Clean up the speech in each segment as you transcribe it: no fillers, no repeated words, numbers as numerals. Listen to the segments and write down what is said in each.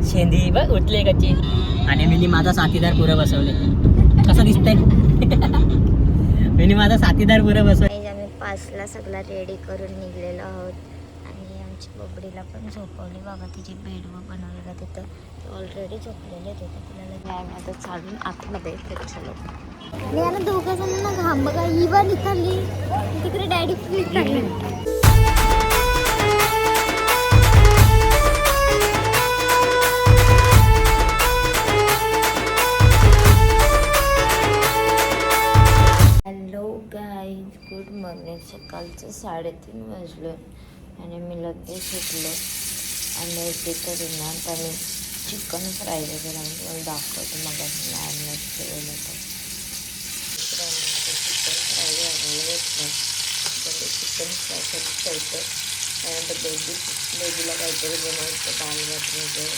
शेंदी बघ उठले कच्ची. आणि मी माझा साथीदार पुरं बसवले. कसं दिसतंय? मी माझा साथीदार पुरं बसवले. आम्ही 5ला सगळा रेडी करून निघलेलो आहोत आणि आमची बबडीला पण झोपवली. बाबा तिची बेडवर बनवलेला तिथं ऑलरेडी झोपलेले तिथं. तिला आम्ही आता चालून आतमध्ये चलो. आणि दोघं जणांना घाम बघा ही बा निघाली तिकडे डॅडी प्लीज काढली. Good morning. सकाळचं 3:30 वाजलं आणि मी लगेच सुटलो आणि तिथं रिमांड आणि चिकन फ्राय वगैरे मला दाखवतो. मग मॅरिनेट केलेलं होतं चिकन फ्राय आणलं घेतलं. चिकन फ्राय ठेवतं त्यानंतर बेबीला काहीतरी बनवायचं दाल भात वगैरे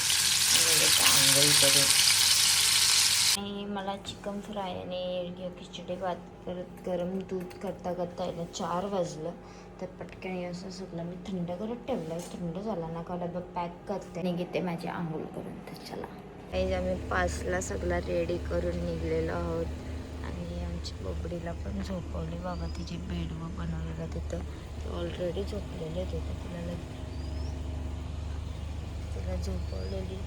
आणि आंघोळ करून. आणि मला चिकन फ्राय आणि खिचडी भात करत गरम दूध करता करता आहे ना 4 वाजलं. तर पटकन असं सगळं मी थंड करत ठेवलं आहे. थंड झाला ना का डबा पॅक करते आणि घेते माझी आंघोळ करून. तर चला काही आम्ही 5ला सगळा रेडी करून निघलेलो आहोत आणि आमची बबडीला पण झोपवली. बाबा तिची बेडवर बनवलेला तिथं ऑलरेडी झोपलेले तिथं. तिला झोपवलेली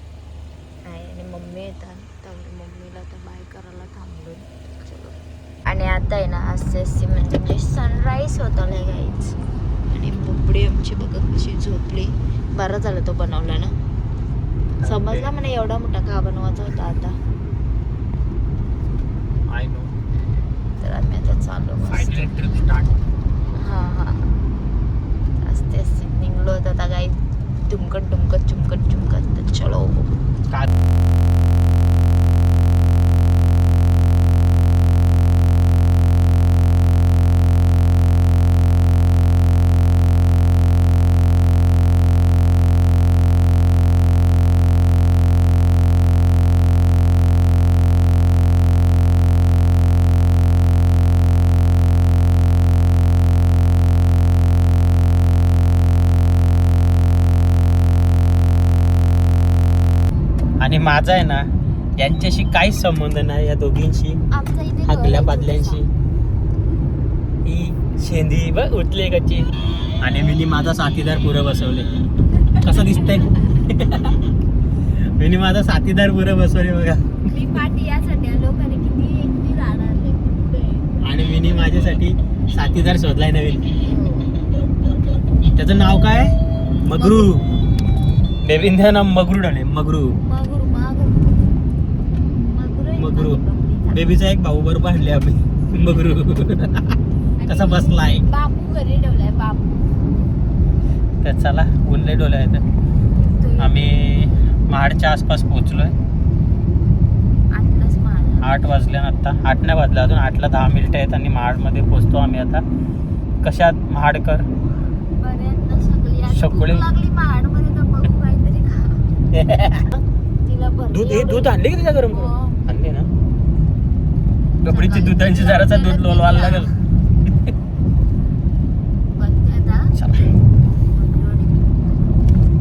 आहे आणि मम्मी येतात त्यामुळे मम्मीला तर बाय करायला थांबलो. चलो. आणि आता आहे ना असे म्हणजे सनराईज होत आलं गाईच. आणि बुबडी आमची बघा कशी झोपली. बरं झालं तो बनवला ना. समजला मला एवढा मोठा का बनवायचा होता आता. तर आम्ही आता चालू हां असते असते निघलो होतं आता गाई दुमकट दुमकट चुमकट चुमकट. तर चलो. आणि माझा आहे ना यांच्याशी काहीच संबंध नाही. या दोघींशी हागल्या पादल्यांशी. ही शेंदी बघ उठले कच्ची. आणि मी माझा साथीदार पुरं बसवले. कसं दिसतंय? मी माझा साथीदार पुरं बसवले बघा. मी पाठी यासाठी आलो कारण किती एकटी राहणार. आणि मी माझ्यासाठी साथीदार शोधलाय नवीन. त्याचं नाव काय? मगरू. बेबींचं नाव मगरू डाले. मगरू मगरू. बेबीचा एक भाऊ बरोबर आणले आम्ही. मगरू कसा बसलाय. बापू घरी ठेवलाय बापू. तर चला उनले डोले आहेत. आम्ही महाडच्या आसपास पोहोचलोय. 8 वाजले आता. 8 नाही वाजले अजून. 8ला 10 मिनिटं आहेत आणि महाडमध्ये पोहोचतो आम्ही आता. कशात महाडकर सगळे दूध आणले की तुझ्या गरम करून आणले ना. कपडीची दुधांची जराचा दूध लोलवायला लागेल.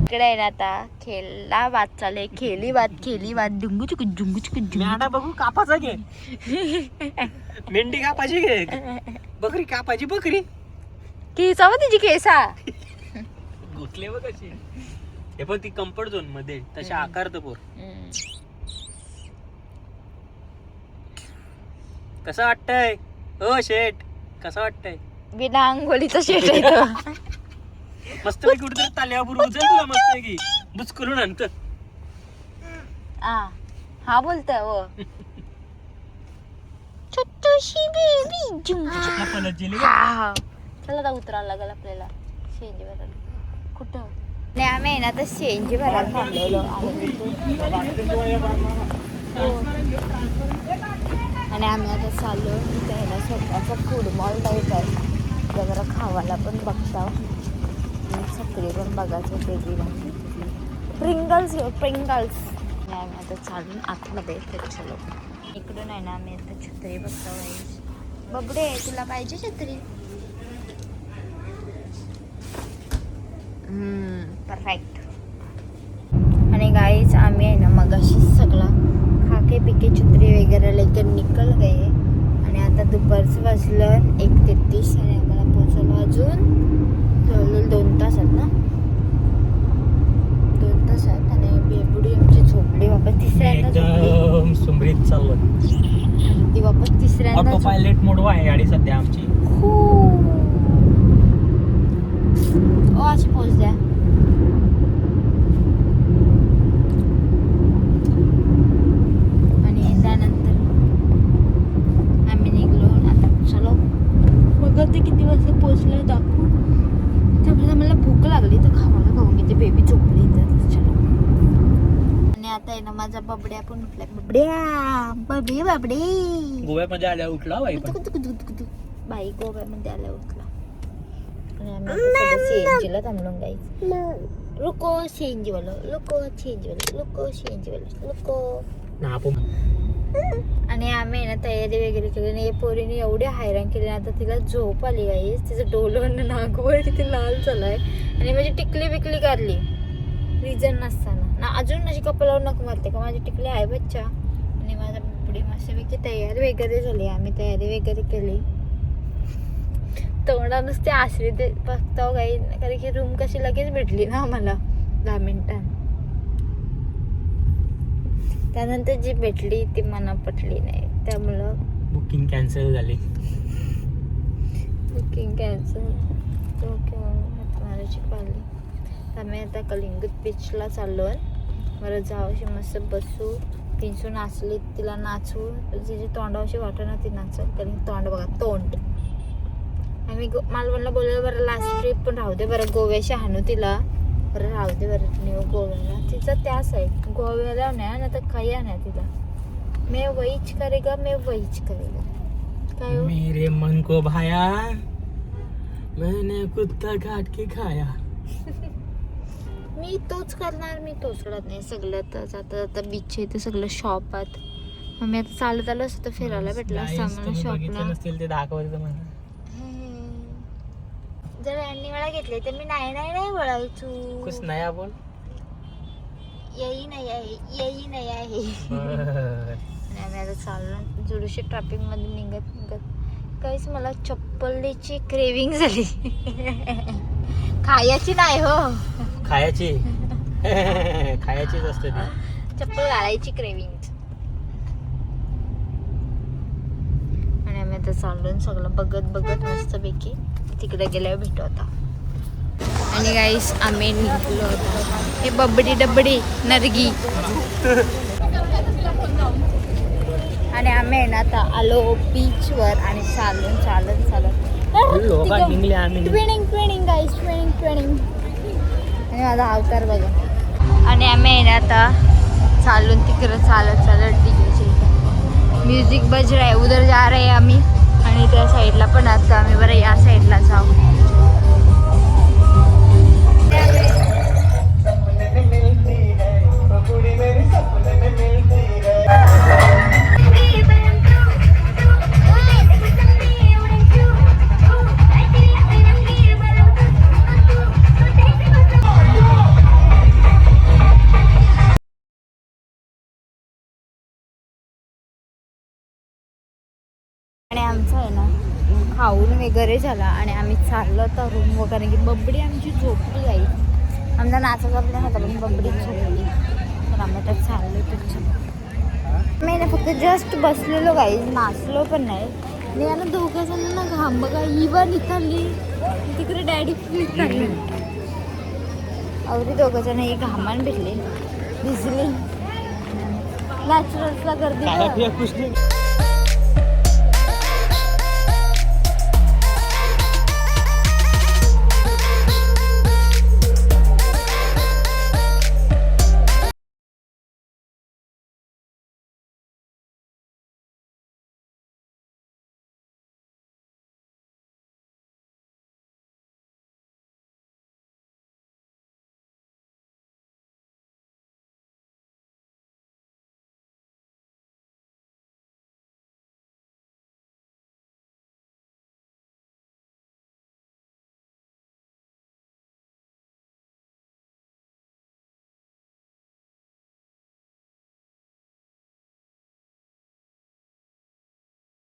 इकडे आहे ना आता खेळला वाद चालले. खेली वाद डुंगू चुक जुंगू चुक मेंढा बघू कापाचा घे. मेंढी कापाची घे. बकरी कापाची. बकरी केसा व तिची केसा घुसले बघ कशी. हे पण ती कम्फर्ट झोन मध्ये तशा आकार तर पोर. कसं वाटतंय ओ शेट? कसं वाटतंय? बिना अंघोळीचा शेट आहे तो. मस्त पैकी कुठेतरी ताल्यावर उचल तुला मस्त पैकी बुचकरून आणत. हा बोलतोय हो. छोटीशी बेबी चला आता उतरायला लागेल आपल्याला शेंजी भरायला. कुठं नाही आम्ही आहे ना आता शेंजी भरायला थांबलेलो. आणि आम्ही आता चाललो तिथे आहे ना स्वतःचा फूड मॉल टाईप आहे. जरा खावायला पण बघता. चकरी पण बघायचं बेबीला. प्रिंगल्स घेऊ प्रिंगल्स. आणि आम्ही आता चालून आतमध्ये. तर चलो. इकडून आहे ना आम्ही आता छत्री बघतो. बबडे तुला पाहिजे छत्री? परफेक्ट. आणि आणि गाईच आम्ही आहे ना मगाशी सगळा खाके पिके छत्री वगैरे लेकर निकल गए आणि आता दुपारचं वाजलं 1:33 आणि आम्हाला पोहोचवलं अजून जवळजवळ 2 तासात ना 2 तासात. आणि बेबुडी आमची झोपली वापस तिसऱ्यांदा झोपली. एकदम सुमरीत चाललो. ती वापस तिसऱ्यांदा ऑटो पायलट मोड आहे गाडी सध्या आमची. अशी पोच द्या. आणि त्यानंतर आम्ही निघलो. आता चलो बघा ते किती वाजता पोचलं दाखवू. त्यामुळे मला भूक लागली तर खावायला खाऊन घेते. बेबी झोपली तर चलो. आणि आता आहे ना माझा बबड्या पण उठलाय. बबडी बबडी गोव्यामध्ये आल्या उठला बाई पण. बाई गोव्यामध्ये आल्या उठला. आणि आम्ही सीएनजीला थांबलो गाईस. रुको सीएनजी वाला रुको सीएनजी वाला रुको सीएनजी वाला रुको. ना आपण आणि आम्ही ना तयारी वगैरे केली आणि पोरीने एवढी हैराण केली. आता तिला झोप आली गाईस. तिचं डोलं नागवळ किती लाल झालाय आणि माझी टिकली बिकली काढली रिझन नसताना ना. अजून माझी कपलावर नको मारते का माझी टिकली आहे बच्चा. आणि माझा पुढे मस्तपैकी तयारी वगैरे झाली. आम्ही तयारी वगैरे केली. तोंडा नुसते आसरी ते बघताव काही कारण की रूम कशी लगेच भेटली ना आम्हाला 10 मिनिटांत. त्यानंतर जी भेटली ती मना पटली नाही त्यामुळं बुकिंग कॅन्सल झाली. Booking cancel. मारायची पाहिली. आम्ही आता कलिंगत बीचला चाललो आहे. बरं जावशी मस्त बसू. पिंचू नाचली तिला नाचू. तिची तोंडावशी वाटणं ती नाचल कारण तोंड बघा तोंड. आम्ही मालवणला बोललो बरं लास्ट ट्रिप पण राहू दे बरं गोव्याशी हाणू तिला. बरं राहू दे बरं न्यू गोव्याला तिचं त्याच आहे. गोव्याला नाही ना तर काही नाही तिला. मैं वहीच करेगा मैं वहीच करेगा. काय हो? मेरे मन को भाया मैंने कुत्ता काट के खाया. मी तोच करणार. मी तोच करत नाही सगळं. तर जाता जाता बीच आहे ते सगळं शॉप आहेत. आम्ही आता चालत आलो असतो तर फिरायला भेटला असतं आम्हाला शॉपला. नसतील ते दाखवायचं मला. जर यांनी मला घेतले तर मी नाही बोलायचो. कुछ नया बोल. यही नाही आहे. आणि आम्ही आता चाललो जुडूशी ट्रॅफिक मध्ये निघत काहीच मला चप्पलीची क्रेविंग झाली. खायची नाही हो. खायची खायचीच असते ती. चप्पल घालायची क्रेविंग. आणि आम्ही आता चाललो सगळं बघत मस्तपैकी तिकडे गेल्यावर भेटू आता. आणि गाईस आम्ही निघलो होतो. हे बबडी डबडी नरगी. आणि आम्ही आहे ना आता आलो बीचवर आणि चालत ट्विनिंग गाईस ट्विनिंग. आणि माझा अवतार बघा. आणि आम्ही आहे ना आता चालून तिकडं चालत तिकडे म्युझिक बज रहा है. उधर जा रहे हैं आम्ही. आणि त्या साईडला पण आता आम्ही बरं या साईडला जाऊ. आणि आमचं आहे ना खाऊन वगैरे झाला आणि आम्ही चाललो तर रूम वगैरे की बबडी आमची झोपली जाईल. आमचा नाचाचा प्लॅन होता पण बबडी झोपली तर आम्ही तर चाललो तिथं. मी ना फक्त जस्ट बसलेलो गाईज नाचलो पण नाही. आणि याला दोघं जणांना घाम बघा इवा निघाली तिकडे डॅडी फ्रीज लागली. अवरी दोघं जण हे घामान भिजले भिजले. नॅचरल्सला गर्दी